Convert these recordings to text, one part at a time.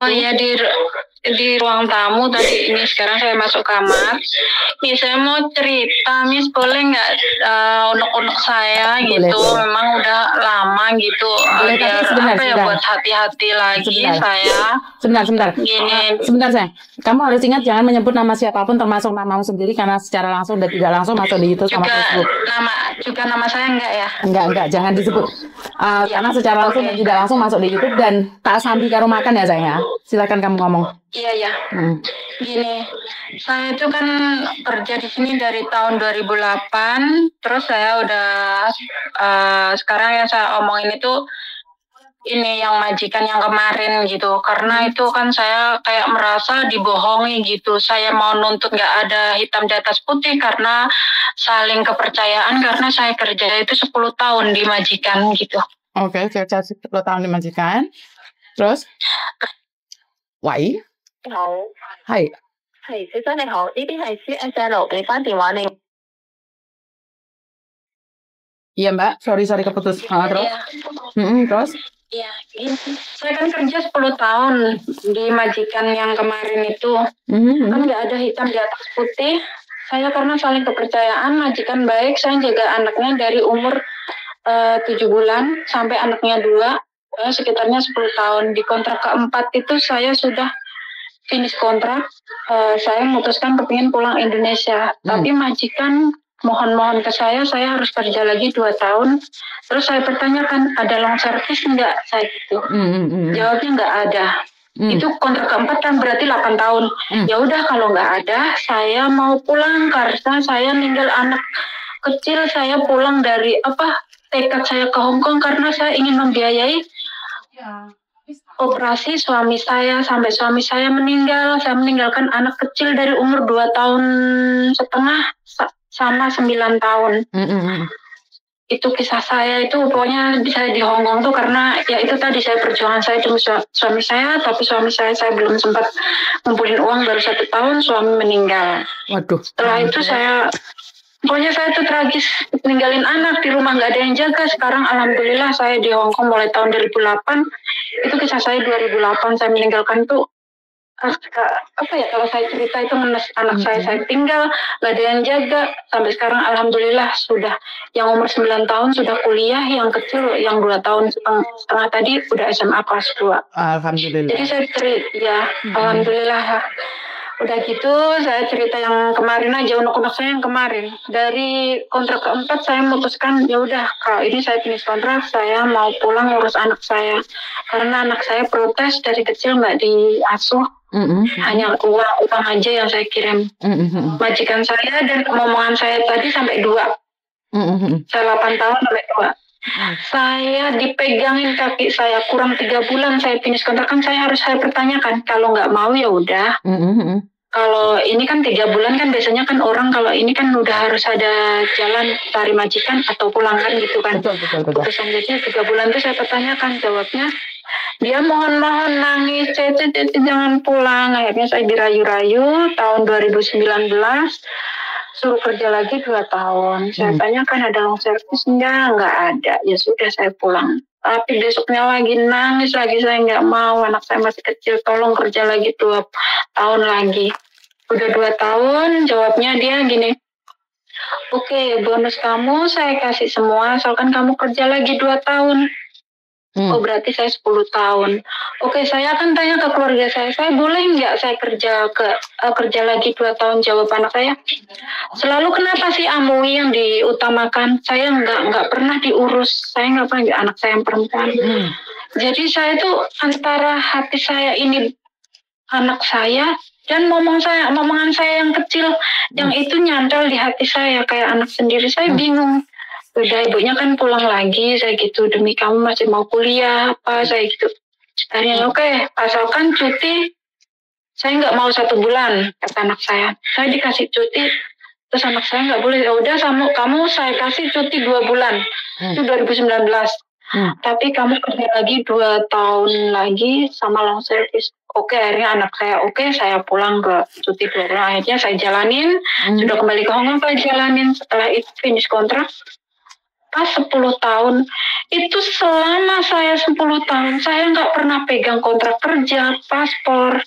Oh iya, di ruang tamu tadi ini. Sekarang saya masuk kamar. Nih saya mau cerita, Miss, boleh nggak unek-unek saya Boleh, gitu? boleh. Memang udah lama gitu. Boleh, tapi Biar sebentar, apa ya, sebentar. buat hati-hati lagi Sebentar. saya. Sebentar. Gini, Sebentar, sayang. Kamu harus ingat jangan menyebut nama siapapun termasuk namamu sendiri karena secara langsung dan tidak langsung masuk di YouTube sama Facebook. juga nama saya enggak ya? Enggak, jangan disebut. Karena secara langsung dan Oke. tidak langsung masuk di YouTube dan tak sambil karo makan ya, sayang ya. Silakan kamu ngomong. Iya ya. Gini, saya itu kan kerja di sini dari tahun 2008. Terus saya udah sekarang yang saya omongin itu ini yang majikan yang kemarin gitu. Karena itu kan saya kayak merasa dibohongi gitu. Saya mau nuntut nggak ada hitam di atas putih karena saling kepercayaan, karena saya kerja itu 10 tahun di majikan gitu. Oke, kerja 10 tahun di majikan. Terus? Wai? 好， Hai. 係小姐你好，呢邊係 CSL 俾翻電話你。 Iya mbak, sorry keputus. Terus? Iya. Terus? Iya, saya kan kerja 10 tahun di majikan yang kemarin itu. Kan nggak ada hitam di atas putih. Saya karena saling kepercayaan, majikan baik, saya jaga anaknya dari umur 7 bulan sampai anaknya 2, sekitarnya 10 tahun. Di kontrak keempat itu saya sudah finish kontrak, saya memutuskan kepingin pulang Indonesia. Tapi majikan mohon ke saya harus kerja lagi 2 tahun. Terus saya pertanyakan, ada long service enggak? Saya gitu. Jawabnya enggak ada. Itu kontrak keempat kan berarti 8 tahun. Ya udah, kalau enggak ada, saya mau pulang karena saya ninggal anak kecil. Saya pulang dari tekad saya ke Hong Kong karena saya ingin membiayai operasi suami saya sampai suami saya meninggal. Saya meninggalkan anak kecil dari umur 2 tahun setengah sama 9 tahun. Itu kisah saya itu, pokoknya saya di Hong Kong tuh karena ya itu tadi, saya perjuangan saya demi suami saya, tapi suami saya belum sempat ngumpulin uang, baru 1 tahun suami meninggal. Waduh. Setelah itu pokoknya saya tuh tragis, ninggalin anak di rumah, nggak ada yang jaga. Sekarang alhamdulillah saya di Hong Kong mulai tahun 2008. Itu kisah saya 2008, saya meninggalkan tuh kalau saya cerita itu anak saya tinggal, nggak ada yang jaga. Sampai sekarang alhamdulillah sudah, yang umur 9 tahun sudah kuliah, yang kecil yang 2 tahun setengah tadi udah SMA kelas 2. Alhamdulillah. Jadi saya alhamdulillah. Udah gitu, saya cerita yang kemarin aja, unek-unek saya yang kemarin. Dari kontrak keempat saya memutuskan, ya udah, kalau ini saya finish kontrak, saya mau pulang ngurus anak saya. Karena anak saya protes dari kecil nggak diasuh, hanya uang aja yang saya kirim. Majikan saya dan omongan saya tadi sampai 2. Saya 8 tahun sampai 2. Saya dipegangin kaki saya kurang 3 bulan saya finish kontrak, kan saya pertanyakan, kalau nggak mau ya udah. Kalau ini kan 3 bulan kan biasanya kan orang kalau ini kan udah harus ada jalan cari majikan atau pulang kan gitu kan. Betul. Putusan jadi 3 bulan itu saya pertanyakan, jawabnya dia mohon nangis, Cece jangan pulang. Akhirnya saya dirayu-rayu tahun 2019 suruh kerja lagi 2 tahun. Saya tanyakan ada long service enggak ada. Ya sudah, saya pulang. Tapi besoknya lagi nangis lagi, saya nggak mau, anak saya masih kecil, tolong kerja lagi 2 tahun lagi. Udah 2 tahun, jawabnya dia gini, oke, bonus kamu saya kasih semua, asalkan kamu kerja lagi 2 tahun. Oh berarti saya 10 tahun. Oke, saya akan tanya ke keluarga saya boleh nggak saya kerja lagi 2 tahun? Jawab anak saya, selalu kenapa sih Amui yang diutamakan? Saya nggak pernah diurus, saya nggak pernah, anak saya yang perempuan. Jadi saya tuh antara hati saya ini anak saya dan momongan saya yang kecil, yang itu nyantol di hati saya kayak anak sendiri. Saya bingung. Udah, ibunya kan pulang lagi, saya gitu, demi kamu masih mau kuliah apa, saya gitu. Akhirnya oke, asalkan cuti, saya nggak mau 1 bulan, kata anak saya. Saya dikasih cuti, terus anak saya nggak boleh. Ya udah, kamu saya kasih cuti 2 bulan, itu 2019. Tapi kamu kerja lagi 2 tahun lagi sama long service. Oke, akhirnya anak saya saya pulang ke cuti 2 bulan. Akhirnya saya jalanin, sudah kembali ke Hong Kong, saya jalanin. Setelah itu finish kontrak. pas 10 tahun. Itu selama saya 10 tahun, saya nggak pernah pegang kontrak kerja, paspor.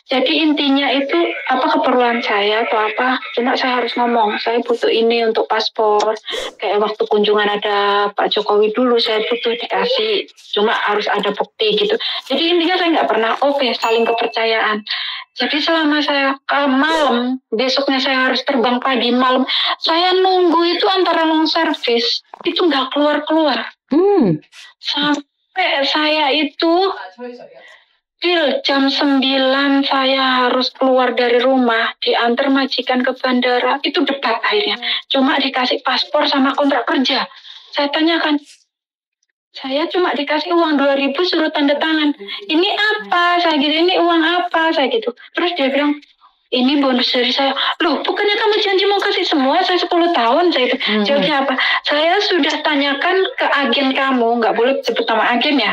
Jadi intinya itu keperluan saya atau apa, cuma saya harus ngomong, saya butuh ini untuk paspor. Kayak waktu kunjungan ada Pak Jokowi dulu, saya butuh dikasih, cuma harus ada bukti gitu. Jadi intinya saya nggak pernah saling kepercayaan. Jadi selama saya ke malam, besoknya saya harus terbang pagi malam, saya nunggu itu antara long service, itu nggak keluar-keluar. Sampai saya itu jam 9 saya harus keluar dari rumah, diantar majikan ke bandara, itu debat akhirnya. Cuma dikasih paspor sama kontrak kerja. Saya tanyakan, saya cuma dikasih uang 2.000 suruh tanda tangan. Ini apa? Saya gitu, ini uang apa? Saya gitu. Terus dia bilang, ini bonus dari saya. Loh, bukannya kamu janji mau kasih semua? Saya 10 tahun. Saya itu. Jawabnya apa? Saya sudah tanyakan ke agen kamu. Nggak boleh sebut nama agen ya?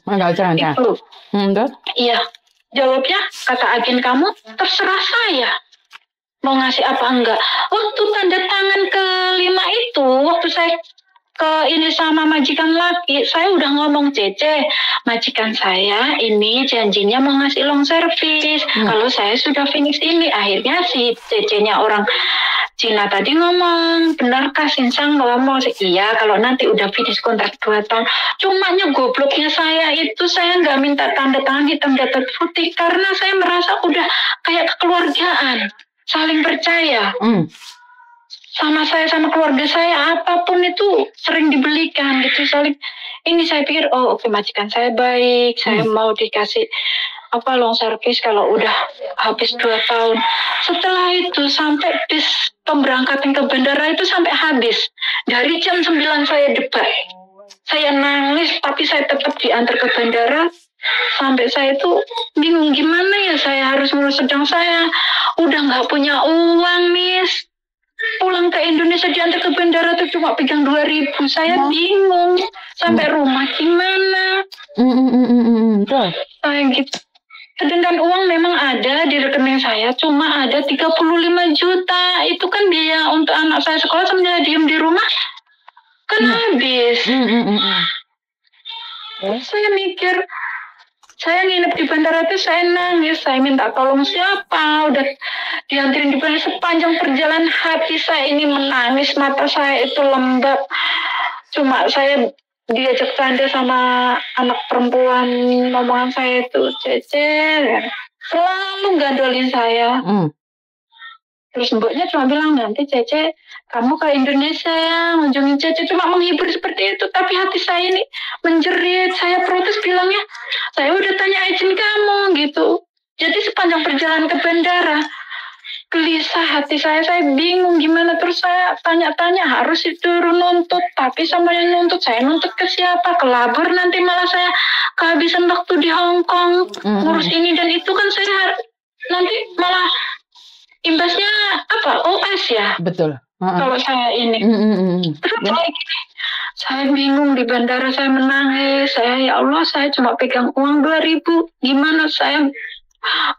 Nggak jangan. Itu. Iya. Jawabnya, kata agen kamu, terserah saya. Mau ngasih apa enggak. Waktu tanda tangan ke-5 itu, waktu saya ini sama majikan laki, saya udah ngomong, Cece, majikan saya ini janjinya mau ngasih long service. Kalau saya sudah finish ini, akhirnya si Cece-nya orang Cina tadi ngomong, benarkah Sinsang ngomong? Iya, kalau nanti udah finish kontrak 2 tahun. Cumanya gobloknya saya itu, saya nggak minta tanda tangan hitam di atas putih, karena saya merasa udah kayak kekeluargaan, saling percaya. Sama saya, sama keluarga saya, apapun itu sering dibelikan gitu, saling. Ini saya pikir, majikan saya baik, saya mau dikasih long service kalau udah habis 2 tahun. Setelah itu sampai bis pemberangkatan ke bandara itu sampai habis. Dari jam 9 saya debat. Saya nangis, tapi saya tetap diantar ke bandara. Sampai saya itu bingung gimana ya, saya harus ngurus, sedang saya udah nggak punya uang, Miss. Pulang ke Indonesia diantar ke bandara tuh cuma pegang 2.000. Saya bingung sampai rumah gimana. Saya gitu. Sedangkan uang memang ada di rekening saya, cuma ada 35 juta. Itu kan biaya untuk anak saya sekolah, semenjak diem di rumah kan habis. Saya mikir, saya nginep di bandara itu saya nangis, saya minta tolong siapa, udah diantarin di bandara. Sepanjang perjalanan hati saya ini menangis, mata saya itu lembab. Cuma saya diajak canda sama anak perempuan, ngomongan saya itu, Cece, selalu gandolin saya. Terus mboknya cuma bilang, nanti Cece, kamu ke Indonesia ya, ngunjungin Cece, cuma menghibur seperti itu. Tapi hati saya ini menjerit, saya protes bilangnya, saya udah tanya izin kamu gitu. Jadi sepanjang perjalanan ke bandara, gelisah hati saya bingung gimana. Terus saya tanya-tanya, harus disuruh nuntut, tapi sama yang nuntut, saya nuntut ke siapa? Ke labor, nanti malah saya kehabisan waktu di Hong Kong, ngurus ini dan itu kan saya nanti malah imbasnya OS ya. Betul. Kalau saya ini. Terus saya bingung di bandara, saya menangis. Ya Allah, saya cuma pegang uang 2.000. Gimana saya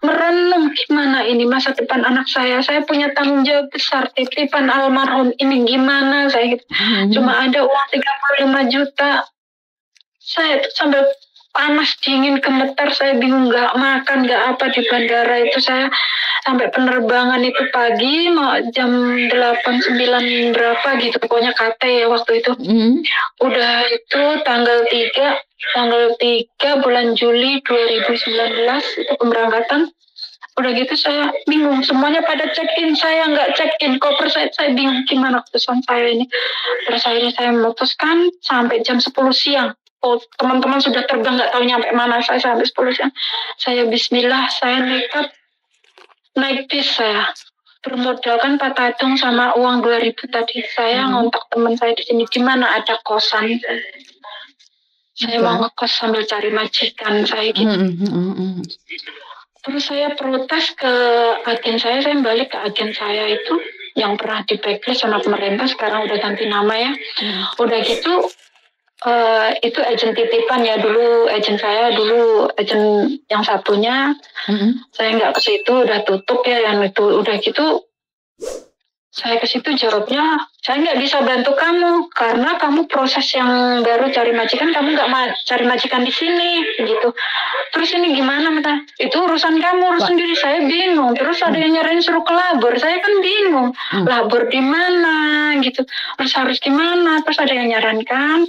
merenung gimana ini masa depan anak saya. Saya punya tanggung jawab besar, titipan almarhum ini gimana saya gitu. Cuma ada uang 35 juta. Saya tuh sambil panas dingin gemetar, saya bingung, nggak makan nggak apa di bandara itu. Saya sampai penerbangan itu pagi mau jam 8-9 berapa gitu, pokoknya KT ya waktu itu. Udah itu tanggal 3 bulan Juli 2019 itu pemberangkatan. Udah gitu saya bingung, semuanya pada check-in, saya nggak check-in, koper saya bingung gimana keputusan saya ini. Terus akhirnya saya memutuskan sampai jam 10 siang. Teman-teman sudah terbang, nggak tahu nyampe mana, saya sampai 10 siang. Saya bismillah, saya nekat naik bis, saya bermodalkan patadung sama uang 2.000 tadi. Saya ngontak teman saya di sini, gimana ada kosan. Saya mau ngekos sambil cari majikan saya gitu. Terus saya protes ke agen saya balik ke agen saya itu yang pernah di blacklist sama pemerintah, sekarang udah ganti nama ya. Udah gitu itu agen titipan ya, dulu agen yang satunya saya nggak ke situ, udah tutup ya yang itu. Udah gitu Saya ke situ jawabnya, saya nggak bisa bantu kamu karena kamu proses yang baru cari majikan, kamu nggak cari majikan di sini, gitu. Terus ini gimana, Mata? Itu urusan kamu, urusan diri saya bingung. Terus ada yang nyaranin suruh ke labor, saya kan bingung. Labor di mana, gitu. Terus harus gimana? Terus ada yang nyarankan.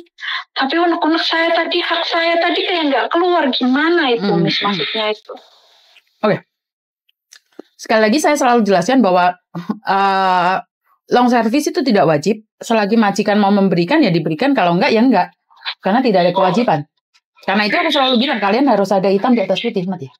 Tapi unek-unek saya tadi, hak saya tadi kayak nggak keluar, gimana itu, Miss, maksudnya itu. Oke. Sekali lagi saya selalu jelaskan bahwa long service itu tidak wajib. Selagi majikan mau memberikan ya diberikan, kalau enggak ya enggak. Karena tidak ada kewajiban. Karena itu aku selalu bilang kalian harus ada hitam di atas putih, Mat ya.